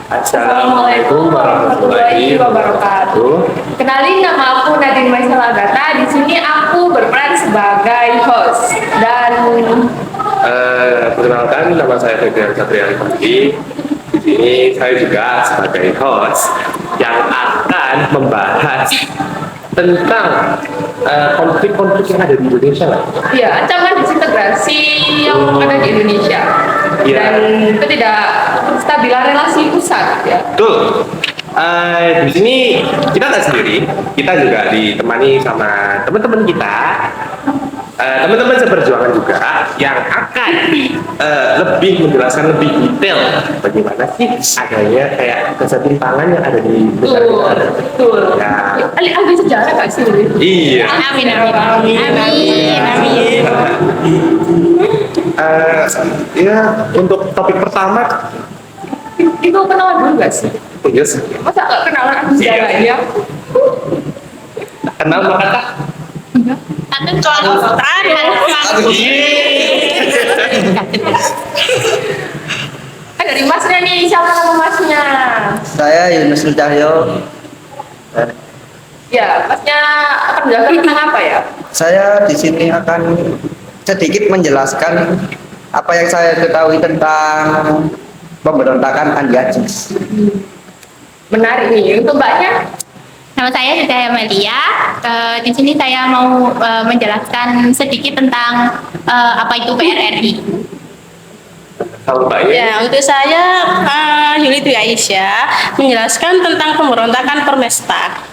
Assalamualaikum warahmatullahi wabarakatuh. Kenalin, nama aku Nadine Maisal Agata. Di sini aku berperan sebagai host dan Perkenalkan, nama saya Febrian Satria Rifandi. Di sini saya juga sebagai host yang akan membahas tentang konflik-konflik yang ada di Indonesia lah. ya ancaman disintegrasi yang ada di Indonesia Iya. dan ketidakstabilan relasi pusat ya. Betul. Di sini kita nggak sendiri, kita juga ditemani sama teman-teman kita, teman-teman seperjuangan juga yang akan lebih menjelaskan lebih detail bagaimana sih adanya kayak kesetimpangan yang ada di negara kita. Betul. Ya. Ahli sejarah nggak sih? Iya. Amin amin amin. Ya, untuk topik pertama, Itu kenalan dulu nggak sih? yes, Masa nggak kenalan ahli sejarahnya? kenal maka tak? Anu contohan Dari masnya nih, siapa nama masnya? Saya Yunus Cahyo. Ya, masnya akan menjelaskan tentang apa ya? Saya di sini akan sedikit menjelaskan apa yang saya ketahui tentang pemberontakan Andi Agis. Menarik nih, untuk mbaknya? Nama saya Hidayah Melia. Di sini saya mau menjelaskan sedikit tentang apa itu PRRI. Kalau mbaknya? Ya, untuk saya Yuli Dwi Aisyah menjelaskan tentang pemberontakan Permesta.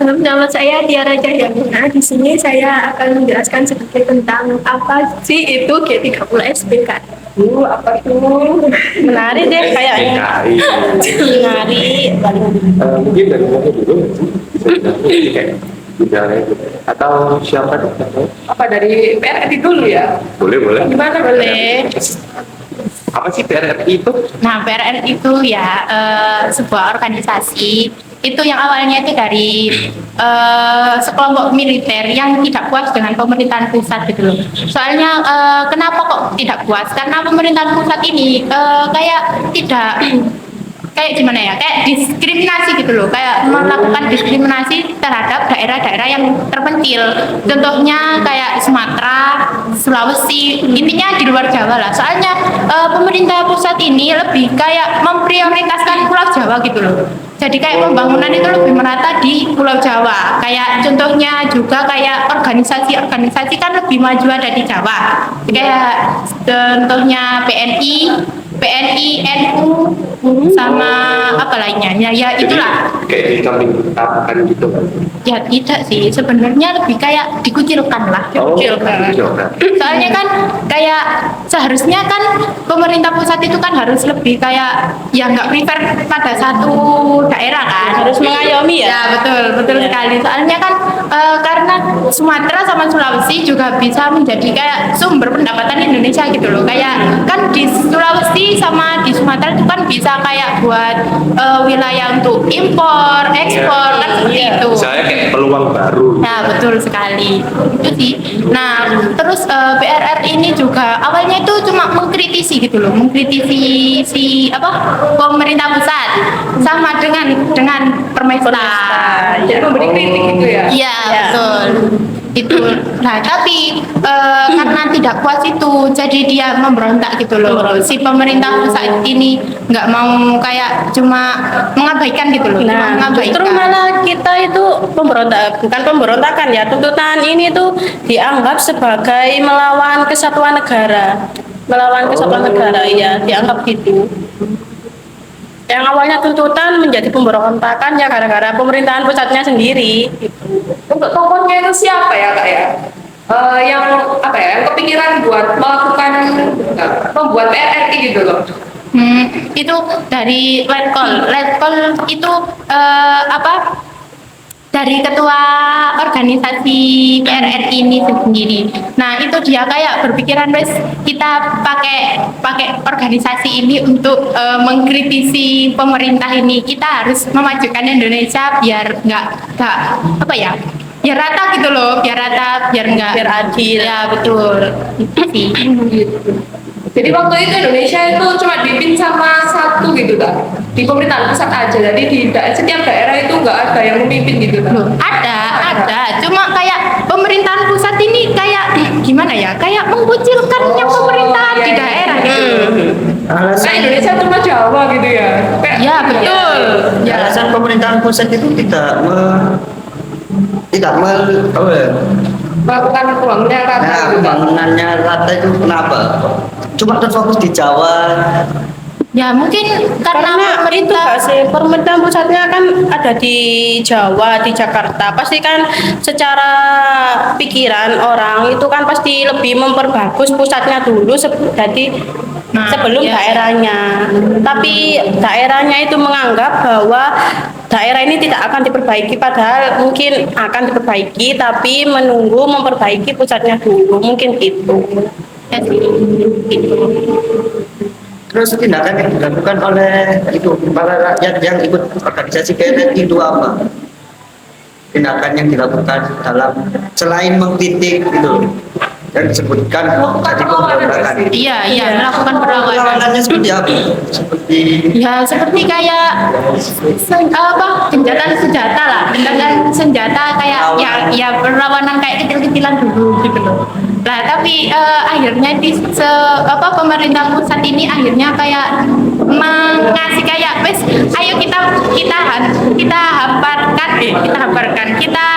Nama saya Tiara Cahyamina. Di sini saya akan menjelaskan sedikit tentang apa sih itu G30 SPK. Apa tuh? Menarik deh kayaknya. DKI. Menarik. Mungkin dari mana dulu bisa dijelasin kayak bicaranya gitu. Atau siapa tuh? Apa dari PRRI dulu ya? Boleh, boleh. Gimana Boleh. Apa sih PRRI itu? Nah, PRRI itu ya sebuah organisasi itu yang awalnya itu dari sekelompok militer yang tidak puas dengan pemerintahan pusat gitu loh. Soalnya kenapa kok tidak puas? Karena pemerintahan pusat ini kayak tidak kayak gimana ya? Kayak diskriminasi gitu loh. Kayak melakukan diskriminasi terhadap daerah-daerah yang terpencil. Contohnya kayak Sumatera, Sulawesi, intinya di luar Jawa lah. Soalnya pemerintah pusat ini lebih kayak memprioritaskan Pulau Jawa gitu loh. Jadi kayak pembangunan itu lebih merata di Pulau Jawa. Kayak contohnya juga kayak organisasi-organisasi kan lebih maju ada di Jawa. Kayak contohnya PNI, NU, sama apa lainnya. Ya itulah. Kayak di samping kan gitu kan? Ya tidak sih, sebenarnya lebih kayak dikucilkan lah. Dikucilkan. Soalnya kan kayak seharusnya kan pemerintah pusat itu kan harus lebih kayak ya nggak prefer pada satu daerah kan, Harus mengayomi ya. ya betul sekali. Soalnya kan karena Sumatera sama Sulawesi juga bisa menjadi kayak sumber pendapatan Indonesia gitu loh. Kayak kan di Sulawesi sama di Sumatera itu kan bisa kayak buat wilayah untuk impor, ekspor kan seperti itu. Misalnya kayak peluang baru. Ya betul sekali itu sih. Nah terus PRRI ini juga awalnya itu cuma mengkritisi gitu loh, mengkritisi si apa pemerintah pusat sama dengan Permesta. Jadi memberi kritik gitu ya? Iya betul itu. Nah tapi karena tidak puas itu, jadi dia memberontak gitu loh. Si pemerintah pusat ini nggak mau kayak cuma mengabaikan gitu loh, cuma Nah, mengabaikan. justru malah kita itu bukan pemberontakan ya, tuntutan ini tuh dianggap sebagai melawan kesatuan negara. Melawan kesatuan negara, ya, dianggap gitu. Yang awalnya tuntutan menjadi pemberontakan ya gara-gara pemerintahan pusatnya sendiri. Gitu. Untuk tokohnya itu siapa ya kak ya? Yang apa ya? Yang kepikiran buat melakukan membuat PRRI gitu loh. Itu dari Letkol. Letkol itu apa? Dari ketua organisasi PRRI ini sendiri. Nah itu dia kayak berpikiran wes kita pakai organisasi ini untuk mengkritisi pemerintah ini. Kita harus memajukan Indonesia biar nggak apa ya? Biar rata gitu loh, biar rata, biar adil. Ya betul. Itu sih. Jadi waktu itu Indonesia itu cuma dipimpin sama satu gitu kan, di pemerintahan pusat aja. Jadi di setiap daerah itu nggak ada yang memimpin gitu kan. Loh, ada. Cuma kayak pemerintahan pusat ini kayak gimana ya? Kayak mengucilkan yang pemerintahan di daerah gitu. Kayak Indonesia cuma Jawa gitu ya. Kayak, Ya betul. Ya. Alasan pemerintahan pusat itu tidak apa ya? melakukan pembangunan rata. Nah, gitu kan. pembangunannya rata itu kenapa? Cuma terfokus di Jawa. Ya mungkin karena Karena itu pemerintah Kak, sih pemerintahan pusatnya kan ada di Jawa, di Jakarta. Pasti kan secara pikiran orang itu kan pasti lebih memperbagus pusatnya dulu jadi Nah, sebelum iya. daerahnya. Tapi daerahnya itu menganggap bahwa daerah ini tidak akan diperbaiki, padahal mungkin akan diperbaiki tapi menunggu memperbaiki pusatnya dulu, mungkin gitu. ya sih, gitu. Terus tindakan yang dilakukan oleh itu para rakyat yang ikut organisasi PRRI itu apa? Tindakan yang dilakukan dalam selain mengkritik itu yang disebutkan tadi pemberontakan. Iya, melakukan perlawanan. Perlawanannya seperti apa? Seperti Ya seperti kayak gencatan senjata lah, gencatan senjata kayak ya perlawanan kayak kecil-kecilan dulu gitu loh. Nah tapi akhirnya pemerintah pusat ini akhirnya kayak mengasih kayak wes ayo kita hamparkan, kita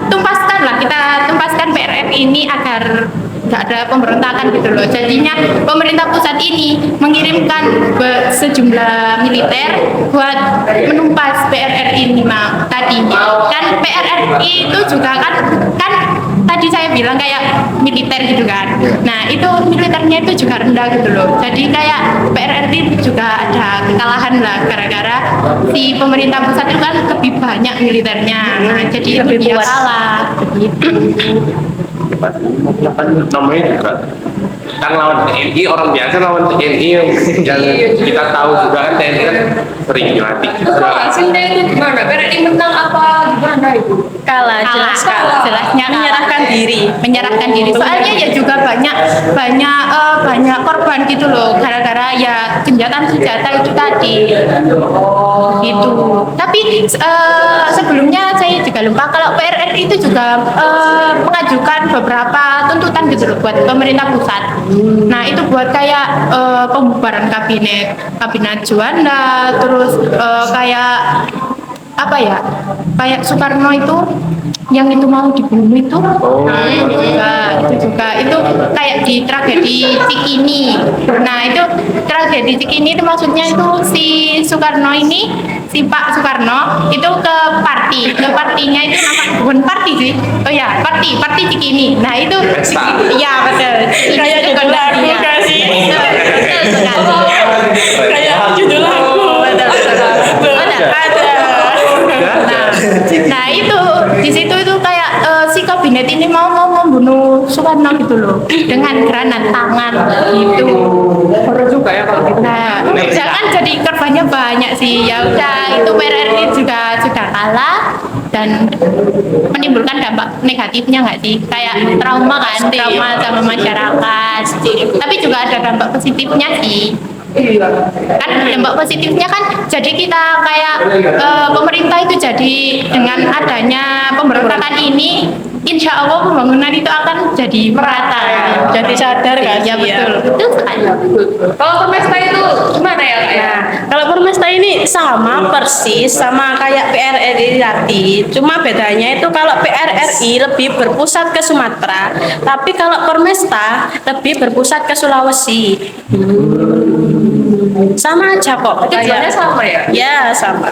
tumpaskan PRRI ini agar nggak ada pemberontakan gitu loh. Jadinya pemerintah pusat ini mengirimkan sejumlah militer buat menumpas PRRI ini tadinya. Kan PRRI itu juga kan tadi saya bilang kayak militer gitu kan. Nah itu militernya itu juga rendah gitu loh. Jadi kayak PRRI juga ada kekalahan lah gara-gara si pemerintah pusat itu kan lebih banyak militernya. Nah jadi Lebih dia kuat. kalah. Begitu. Namanya juga kan lawan TNI, orang biasa lawan TNI yang kita tahu juga kan TNI kan sering dilatih Terus kalau juga. hasilnya itu gimana? PRRI menang apa gimana itu? Kalah, jelas kalah. Jelasnya Menyerahkan diri. menyerahkan diri. Soalnya ya juga banyak korban gitu loh gara-gara ya gencatan senjata itu tadi. Gitu. Tapi sebelumnya saya juga lupa kalau PRRI itu juga mengajukan beberapa tuntutan gitu loh buat pemerintah pusat. Nah itu buat kayak pembubaran kabinet Juanda, terus kayak apa ya, kayak Soekarno itu yang itu mau dibunuh itu. Nah itu juga itu kayak di tragedi Cikini. Nah itu tragedi Cikini itu maksudnya itu si Soekarno ini, si Pak Soekarno itu ke partinya itu bukan party sih, oh ya party Cikini. Nah itu iya betul. Kayak Itu judul lagu iya. gak sih? Betul sekali. Kayak judul lagu. Betul. Ada. Nah itu di situ itu kayak si kabinet ini mau membunuh Soekarno gitu loh dengan granat tangan gitu. Baru juga ya kalau gitu. Nah, jangan jadi korbannya banyak sih. Ya udah itu PRRI juga sudah kalah dan menimbulkan dampak negatifnya nggak sih? Kayak trauma sama masyarakat. Tapi juga ada dampak positifnya sih. Iya. Kan dampak positifnya kan jadi kita kayak pemerintah itu jadi dengan adanya pemberontakan ini insya Allah pembangunan itu akan jadi merata. Jadi sadar gak Ya sih, ya? betul sekali. Kalau Permesta itu gimana ya kak ya? Kalau Permesta ini sama persis sama kayak PRRI tadi. Cuma bedanya itu kalau PRRI lebih berpusat ke Sumatera, tapi kalau Permesta lebih berpusat ke Sulawesi. Sama aja kok. Tujuannya sama ya? Ya, sama.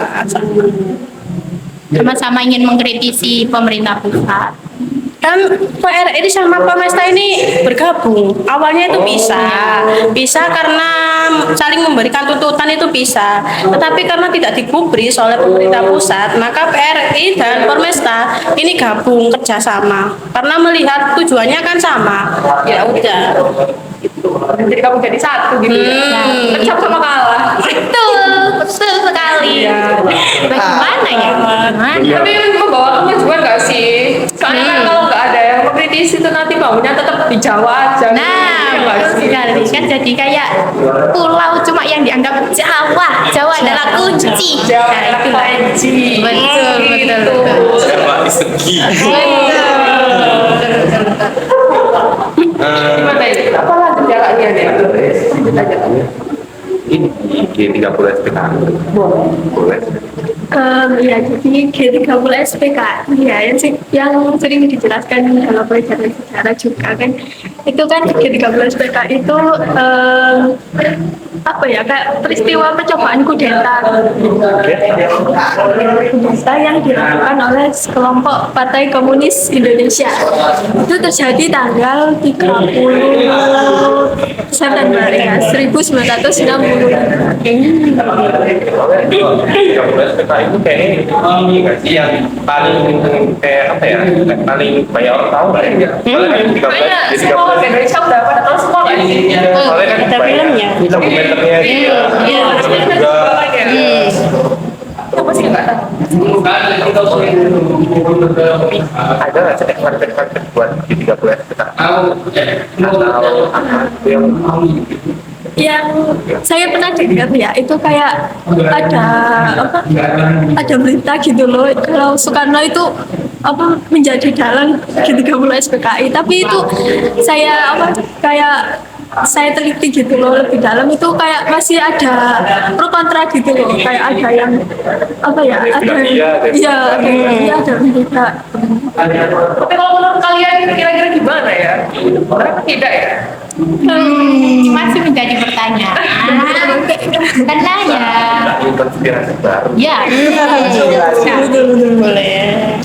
Sama-sama ingin mengkritisi pemerintah pusat. Kan PRRI sama Permesta ini bergabung. Awalnya itu bisa karena saling memberikan tuntutan itu bisa. Tetapi karena tidak digubris oleh pemerintah pusat, maka PRRI dan Permesta ini gabung kerjasama. Karena melihat tujuannya kan sama. Ya udah. Jadi kamu jadi satu gitu ya? Pecah sama kalah. Betul sekali. Bagaimana ya? Gimana? Tapi membawa kemajuan nggak sih? Soalnya kan kalau nggak ada yang mengkritisi itu nanti maunya tetap di Jawa aja. Nah, Iya nggak sih? sekali kan, jadi kayak pulau cuma yang dianggap Jawa adalah kunci. Jawa Nah, itu kunci. betul betul Gitu. betul. Jawa is the key. Gimana ini? Apalah kendalanya nih? Lanjut aja. Ini G30 SPK. Boleh. Ya, jadi G30 SPK ya yang sering dijelaskan dalam pelajaran sejarah juga kan, itu kan G30 SPK itu apa ya, kayak peristiwa percobaan kudeta yang dilakukan oleh kelompok Partai Komunis Indonesia. Itu terjadi tanggal 30 September ya 1960. SPK itu kayaknya ini nggak sih yang paling kayak apa ya, yang paling banyak orang tahu nggak ya? Soalnya kan Kayaknya semua warga Indonesia udah pada tahu semua nggak sih? soalnya kan Ada banyak filmnya. dokumenternya gitu. Iya. Juga Apa sih nggak tahu? ada nggak sih eksperimen buat G30 SPK? Atau yang Yang saya pernah dengar ya, itu kayak ada apa, ada berita gitu loh, kalau Soekarno itu apa menjadi dalang G30 SPKI, tapi itu saya apa kayak saya teliti gitu loh lebih dalam, itu kayak masih ada pro kontra gitu loh, kayak ada yang apa ya, ada iya ada juga. Tapi kalau menurut kalian kira-kira gimana ya? Kenapa tidak ya? Masih menjadi pertanyaan. Karena ya, ini konspirasi baru. ya. Boleh.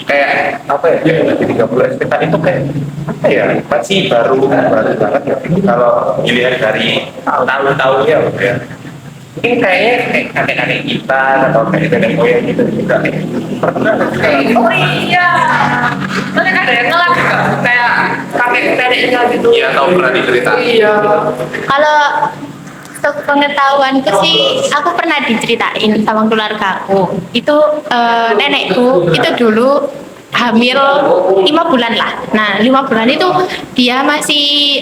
Kayak apa ya, kayak 30 SPK itu kayak apa ya, masih baru banget ya kalau dilihat dari tahun-tahunnya ya. Ini kayaknya kayak kakek-kakek kita atau kayak nenek moyang gitu juga pernah. Oh iya, nanti ada yang ngelak juga, kayak kakek neneknya gitu. Iya, tahu pernah diceritain. Iya. Kalau pengetahuanku sih, aku pernah diceritain sama keluarga aku. Itu nenekku itu dulu hamil 5 bulan lah. Nah, 5 bulan itu dia masih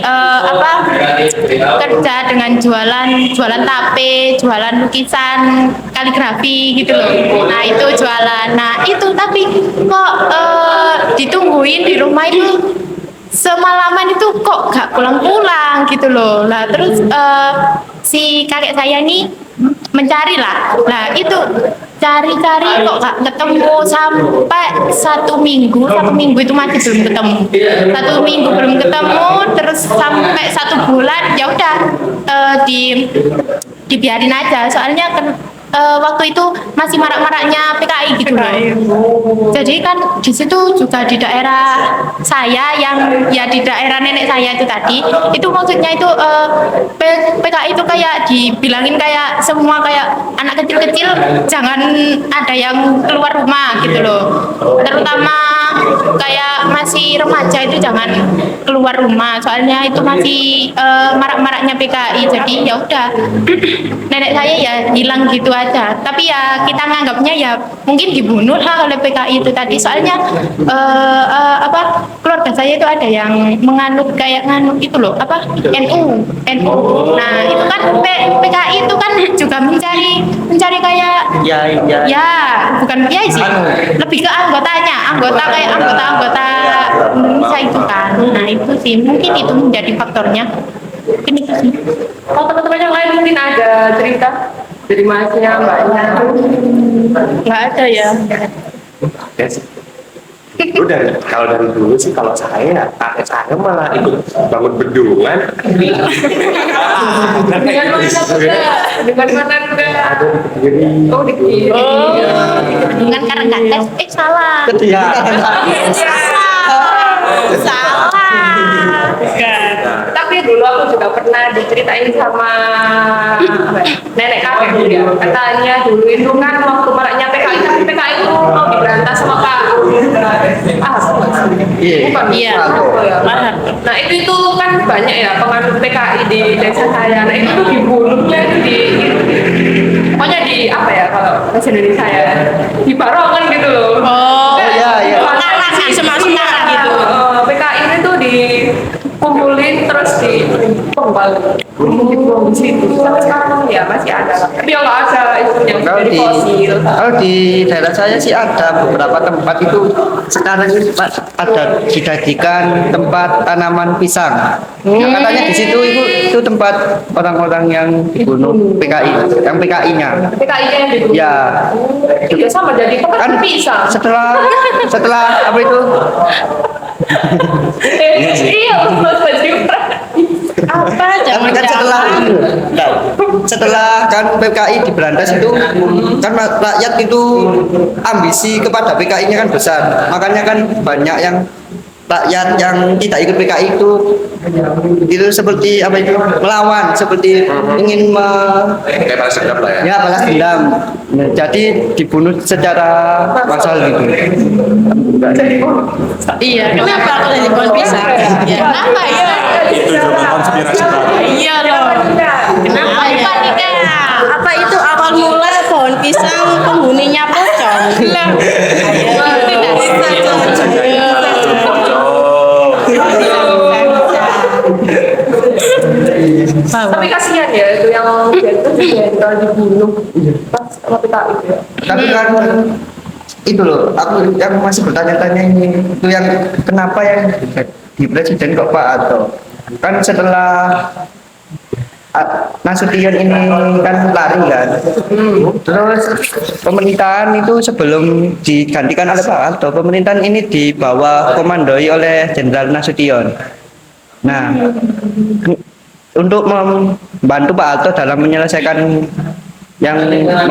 kerja dengan jualan tape, jualan lukisan, kaligrafi gitu loh. Nah, itu jualan. Nah, itu tapi kok ditungguin di rumah itu semalaman itu kok gak pulang-pulang gitu loh. Lah terus si kakek saya nih mencari lah. Nah itu cari-cari kok gak ketemu sampai 1 minggu itu masih belum ketemu. 1 minggu belum ketemu, terus sampai 1 bulan ya udah dibiarin aja. Soalnya kan waktu itu masih marak-maraknya PKI gitu loh. Jadi kan di situ juga di daerah saya yang ya di daerah nenek saya itu tadi, itu maksudnya itu PKI itu kayak dibilangin kayak semua kayak anak kecil-kecil jangan ada yang keluar rumah gitu loh. Terutama kayak masih remaja itu jangan keluar rumah, soalnya itu masih marak-maraknya PKI. Jadi ya udah nenek saya ya hilang gitu aja. Tapi ya kita nganggapnya ya mungkin dibunuh lah oleh PKI itu tadi. Soalnya keluarga saya itu ada yang menganut kayak nganut itu loh, NU. Nah, itu kan PKI itu kan juga mencari kayak ya bukan kiai sih. Lebih ke anggota kayak anggota Indonesia itu kan. Nah, itu sih mungkin itu menjadi faktornya. Mungkin itu sih. Kalau teman-teman yang lain mungkin ada cerita dari masnya, mbaknya. Nggak ada ya. Ya sih. Itu kalau dari dulu sih, kalau saya kakek saya malah ikut bangun bendungan. Dengan mana enggak? Ada di Kediri. Oh di kiri. Dengan karena salah. Salah. Tapi dulu aku juga pernah diceritain sama nenek kakek ya. Katanya dulu itu kan waktu maraknya PKI, tapi PKI itu mau diberantas sama Pak bukan Iya. apa ya? Paham. Nah itu kan banyak ya penganut PKI di desa saya. Nah itu tuh dibunuhnya itu pokoknya di apa ya kalau bahasa Indonesia ya, di barongan gitu loh. Oh, iya. Semak-semak. dikumpulin terus dibuang di situ. Sampai sekarang ya masih ada. Tapi ya nggak ada itu yang Kalau dari di, fosil. kalau di daerah saya sih ada beberapa tempat itu sekarang ini ada dijadikan tempat tanaman pisang. Nah, katanya di situ itu tempat orang-orang yang dibunuh PKI, yang PKI-nya. PKI-nya yang dibunuh. Ya, Iya sama jadi tempat kan pisang. setelah apa itu? Iya, baju Apa Kan setelah kan PKI diberantas itu kan rakyat itu ambisi kepada PKI-nya kan besar, makanya kan banyak yang rakyat yang tidak ikut PKI itu seperti apa itu melawan, seperti ingin Kayak balas dendam lah ya. ya balas dendam. Nah, jadi dibunuh secara massal gitu. Iya, kenapa aku jadi pohon pisang? Ya, kenapa ya? Itu juga konspirasi baru. Iya loh. Kenapa ya? Apa itu awal mula pohon pisang penghuninya pocong? Lah, tidak bisa. Tapi kasihan ya itu yang dia itu jenderal dibunuh pas sama PKI ya. Tapi kan itu loh, aku yang masih bertanya-tanya ini itu yang kenapa yang di presiden kok Pak Harto? Kan setelah Nasution ini kan lari kan, terus pemerintahan itu sebelum digantikan oleh Pak Harto, pemerintahan ini dibawa komandoi oleh Jenderal Nasution. Nah, untuk membantu Pak Harto dalam menyelesaikan yang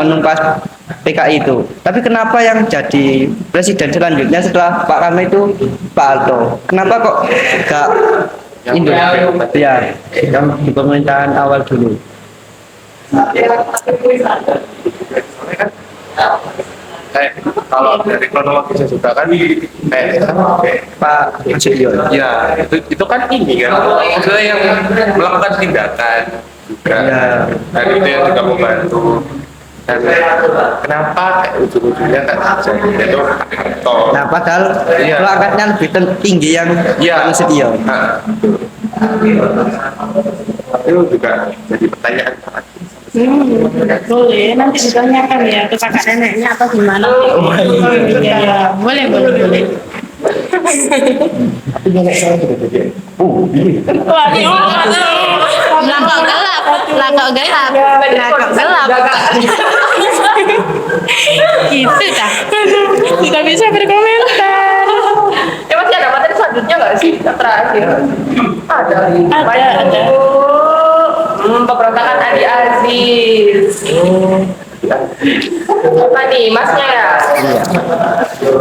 menumpas PKI itu. Tapi kenapa yang jadi presiden selanjutnya setelah Pak Karno itu Pak Harto? Kenapa kok gak Indonesia? Ya, yang di pemerintahan awal dulu. Kalau dari kronologisnya juga kan Pak Nasution. ya itu kan ini kan ke yang melakukan tindakan juga Ya. dan itu yang juga membantu dan kenapa kayak ujung-ujungnya kan jadi itu Harto. Nah, padahal Iya. pelangkatnya lebih tinggi yang Iya. Pak Nasution. Nah, itu juga jadi pertanyaan. Boleh, nanti ditanyakan ya ke kakak neneknya atau gimana? Iya, boleh. Tapi nenek saya sudah jadi Lakok gelap. Gitu dah. Tidak bisa berkomentar. Ya masih ada materi selanjutnya nggak sih yang terakhir? Ada. Ada. Pemberontakan Andi Aziz. Apa nih masnya ya?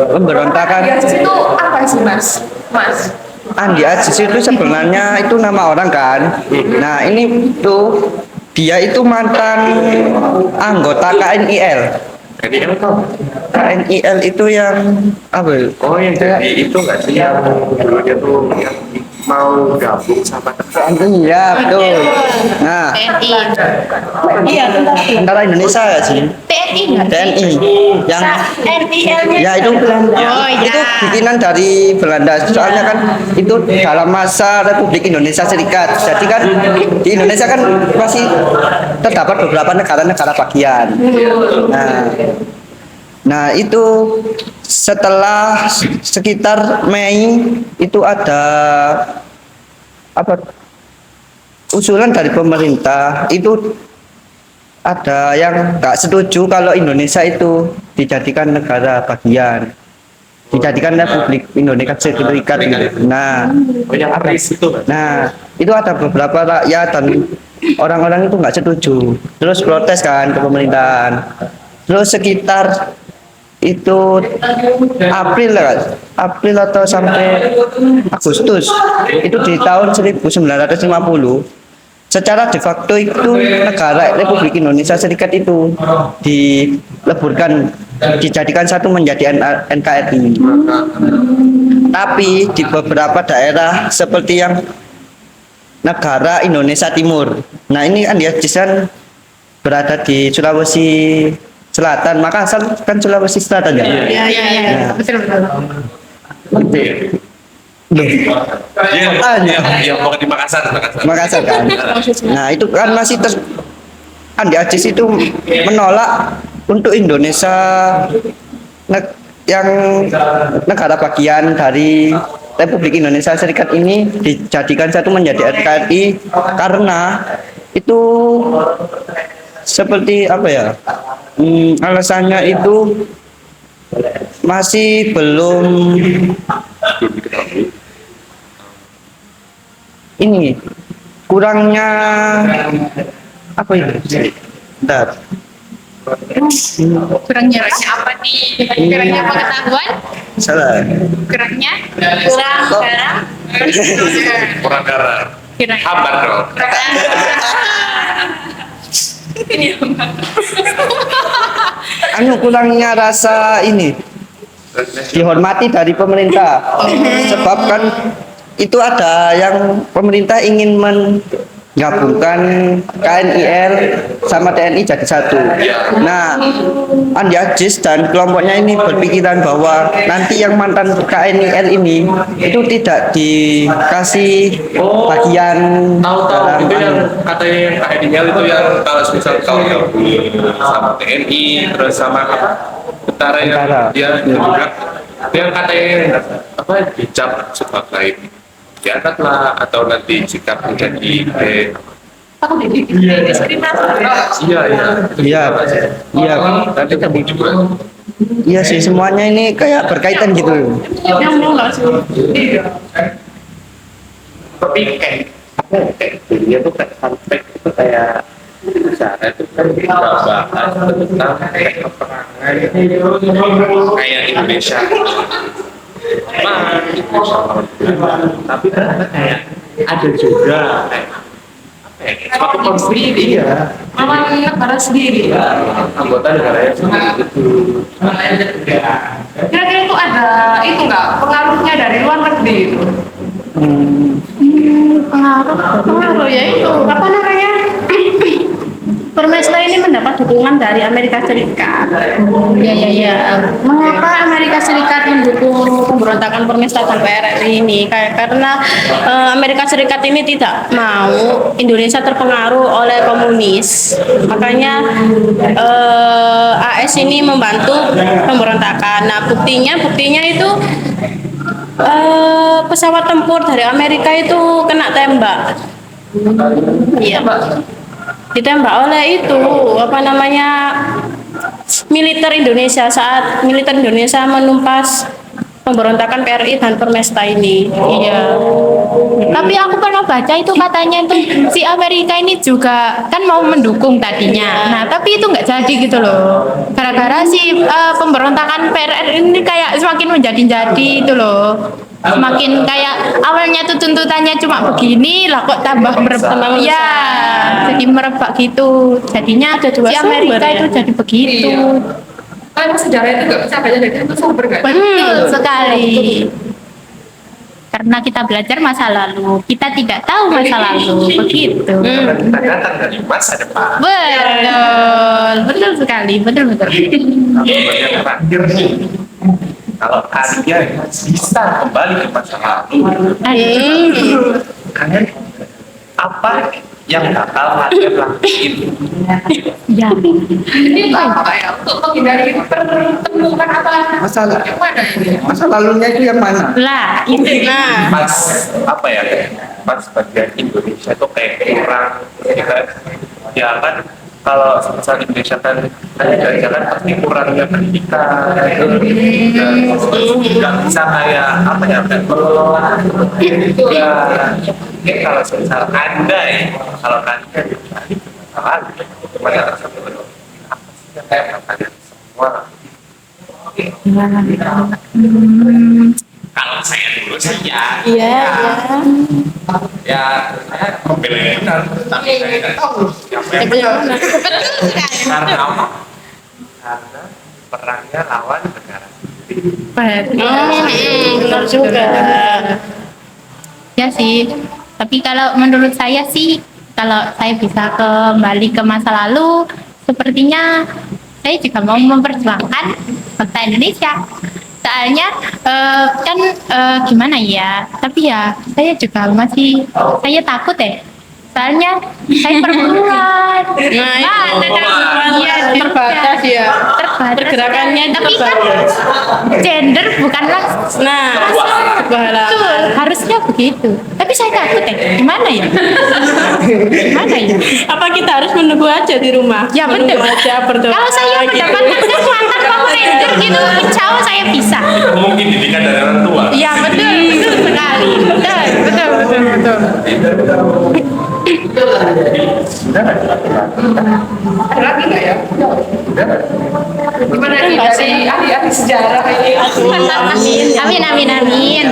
Pemberontakan Andi Aziz itu apa sih mas? Andi Aziz itu sebenarnya itu nama orang kan. Nah, ini tuh dia itu mantan anggota KNIL. Jadi apa? KNIL itu yang apa? Ya? Oh yang jadi itu nggak sih yang dulunya tuh yang mau gabung sama KNI ya betul. Nah, TNI. Iya, tentang tentara Indonesia ya sih. TNI nggak sih? TNI yang NIL-nya ya itu Oh, itu ya. bikinan dari Belanda. Soalnya kan itu dalam masa Republik Indonesia Serikat. Jadi kan di Indonesia kan masih terdapat beberapa negara-negara bagian. Nah, itu setelah sekitar Mei itu ada apa usulan dari pemerintah itu ada yang nggak setuju kalau Indonesia itu dijadikan negara bagian, dijadikan Republik Indonesia Serikat gitu. Nah, oh yang aris itu kan? Nah, itu ada beberapa rakyat dan orang-orang itu nggak setuju. Terus protes kan ke pemerintahan. Terus sekitar itu April lah, April atau sampai Agustus itu di tahun 1950 secara de facto itu negara Republik Indonesia Serikat itu dileburkan, dijadikan satu menjadi NKRI. Tapi di beberapa daerah seperti yang negara Indonesia Timur, nah ini kan dia kan berada di Sulawesi Selatan, Makassar kan Sulawesi Selatan ya. Iya. Betul. Iya, mau di Makassar. Makassar kan. Nah itu kan masih Andi Ajis itu menolak untuk Indonesia yang negara bagian dari Republik Indonesia Serikat ini dijadikan satu menjadi NKRI karena itu seperti apa ya? Alasannya itu masih belum ini kurangnya apa itu? Bentar. Kurangnya apa nih? Kurangnya pengetahuan? Salah. Kurangnya? Kurang darah? Kurang darah. Kurang. Hambar dong. Kurangnya rasa ini dihormati dari pemerintah. Sebab kan itu ada yang pemerintah ingin menggabungkan KNIL sama TNI jadi satu. Nah, Andi Ajis dan kelompoknya ini berpikiran bahwa nanti yang mantan KNIL ini itu tidak dikasih bagian Tahu itu yang katanya yang KNIL itu yang kalau misal kau gabung sama TNI terus sama apa tentara yang dia juga yang katanya apa dicap sebagai diangkat lah atau nanti sikap menjadi diskriminasi. Iya nanti kamu juga iya sih, semuanya ini kayak berkaitan gitu. tapi dia tuh kayak sampai itu kayak cara itu kan kita bahas tentang kayak peperangan kayak Indonesia tapi ternyata kayak ada juga kayak suatu konflik Lawan negara sendiri. anggota negaranya sendiri itu Kira-kira itu ada itu nggak pengaruhnya dari luar negeri itu? Pengaruh ya itu apa namanya? Permesta ini mendapat dukungan dari Amerika Serikat. Ya. Mengapa Amerika Serikat mendukung pemberontakan Permesta dan PRRI ini? Karena Amerika Serikat ini tidak mau Indonesia terpengaruh oleh komunis. Makanya AS ini membantu pemberontakan. Nah, buktinya itu pesawat tempur dari Amerika itu kena tembak. Iya, Pak. Ditembak oleh itu apa namanya militer Indonesia saat militer Indonesia menumpas pemberontakan PRI dan Permesta ini. Iya. Tapi aku pernah baca itu katanya itu si Amerika ini juga kan mau mendukung tadinya. Nah, tapi itu nggak jadi gitu loh. Gara-gara si pemberontakan PRR ini kayak semakin menjadi-jadi itu loh. Semakin kayak awalnya tuh tuntutannya cuma begini lah kok tambah merebak ya jadi merebak gitu jadinya Ada dua si Amerika sumber, ya? itu jadi begitu. Kan sejarah itu nggak bisa baca dari itu sumber kan? Betul sekali. Karena kita belajar masa lalu, kita tidak tahu masa lalu, begitu. karena kita datang dari masa depan Betul sekali, betul. yang terakhir nih kalau kalian bisa kembali ke masa lalu kalian apa yang bakal kalian lakuin Ya, Ini apa ya? Untuk menghindari pertemuan apa? Masalah Gimana ini? masa lalunya itu yang mana? lah itu. Nah, pas apa ya pas bagian Indonesia tuh kayak kurang kita ya kan kalau misal Indonesia kan kan pasti kurangnya pendidikan nggak bisa kayak apa ya ya mungkin kalau misal anda ya kalau kalian salah gimana tersebut apa sih yang kayak kalian semua kalau saya dulu sih ya ya saya membela yang benar tapi saya tidak tahu siapa yang benar karena apa karena perangnya lawan negara benar juga. Ya sih, tapi kalau menurut saya sih, kalau saya bisa kembali ke masa lalu, sepertinya saya juga mau memperjuangkan bangsa Indonesia. Soalnya kan gimana ya? Tapi ya saya juga saya takut Soalnya saya perempuan. Iya, terbatas ya. Pergerakannya Tapi kan terbatas. gender bukanlah Bahala. betul, harusnya begitu. Tapi saya takut Gimana ya? Gimana ya? Apa kita harus menunggu aja di rumah? Ya Menunggu betul. aja berdoa. Kalau saya gitu. mendapatkan kekuatan Power Ranger gitu, insya Allah saya bisa. Mungkin didikan dari orang tua. Iya betul, betul sekali. Betul. Ada lagi nggak ya? Gimana nih Enggak dari ahli-ahli sejarah ini? Amin.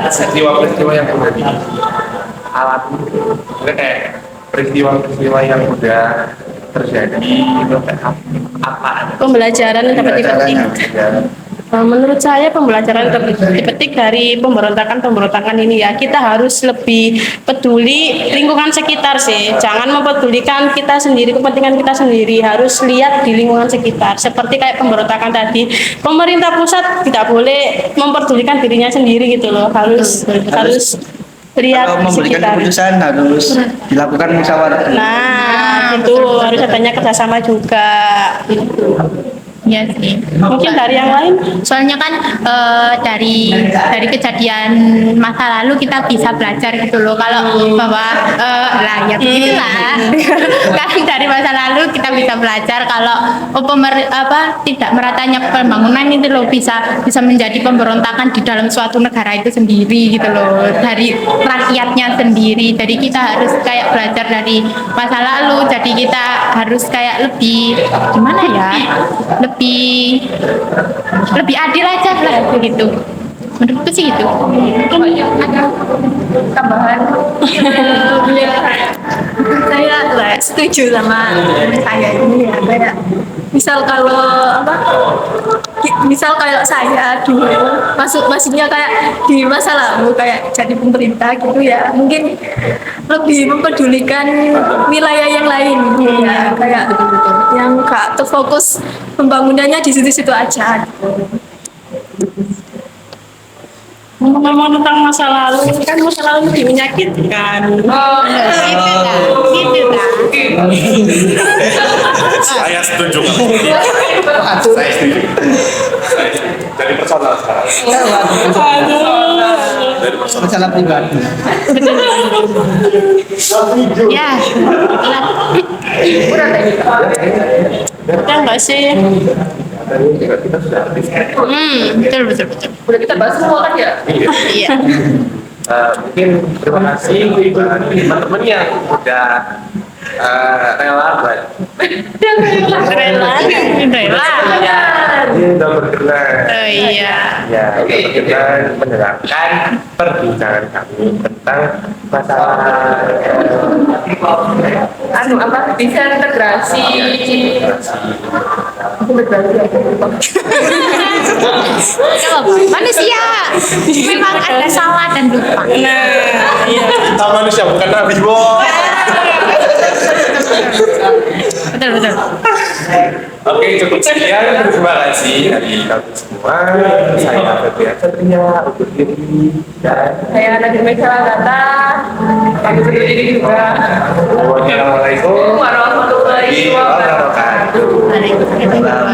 Peristiwa-peristiwa yang udah dialami, udah kayak peristiwa-peristiwa yang udah terjadi itu kayak apa? Pembelajaran yang dapat dipetik. Menurut saya pembelajaran dipetik dari pemberontakan ini ya, kita harus lebih peduli lingkungan sekitar sih. Jangan mempedulikan kita sendiri, kepentingan kita sendiri. Harus lihat di lingkungan sekitar. Seperti kayak pemberontakan tadi, pemerintah pusat tidak boleh memperdulikan dirinya sendiri gitu loh. Harus lihat Kalau di memberikan sekitar. keputusan harus dilakukan musyawarah. Nah, itu harus adanya kerjasama juga. Gitu. Iya sih. Mungkin dari yang lain? Soalnya kan dari kejadian masa lalu kita bisa belajar gitu loh. Kalau bahwa ya begitulah. Kan dari masa lalu kita bisa belajar kalau tidak meratanya pembangunan itu loh bisa menjadi pemberontakan di dalam suatu negara itu sendiri gitu loh. Dari rakyatnya sendiri. Jadi kita harus kayak belajar dari masa lalu. Jadi kita harus kayak lebih gimana ya? Lebih adil aja lah begitu. Menurutku sih gitu. Ada tambahan? Saya setuju sama saya ini ya, kayak misal kayak saya dulu maksudnya kayak di masa lalu kayak jadi pemerintah gitu ya, mungkin lebih mempedulikan wilayah yang lain gitu ya, kayak yang gak terfokus pembangunannya di situ-situ aja gitu. Ngomong tentang masa lalu, kan masa lalu lebih menyakitkan. Gitu lah. Saya setuju. Saya setuju. Dari personal sekarang. Dari personal. Masalah pribadi. Ya. Ya enggak sih? Betul. Udah kita bahas semua kan ya? Iya. Mungkin terima kasih buat teman-teman yang udah rela buat Rela. udah berkenan Iya. ya udah berkenan mendengarkan perbincangan kami tentang masalah Disintegrasi. Manusia memang ada salah dan lupa. Kita manusia bukan nabi, boy. Betul. Oke, cukup sekian. Terima kasih dari kami semua. Saya Febrian Satria undur diri dan Saya Nadia Mesalagata. Kami undur diri juga. wassalamualaikum Warahmatullahi wabarakatuh. warahmatullahi wabarakatuh. Waalaikumsalam.